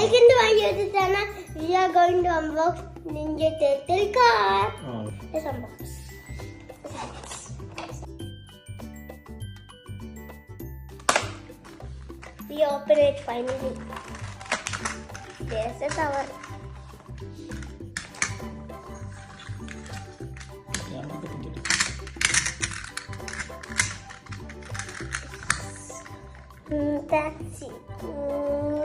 Welcome to my YouTube channel. We are going to unbox Ninja Turtle car. Let's unbox. We open it finally. There's the tower. That's it.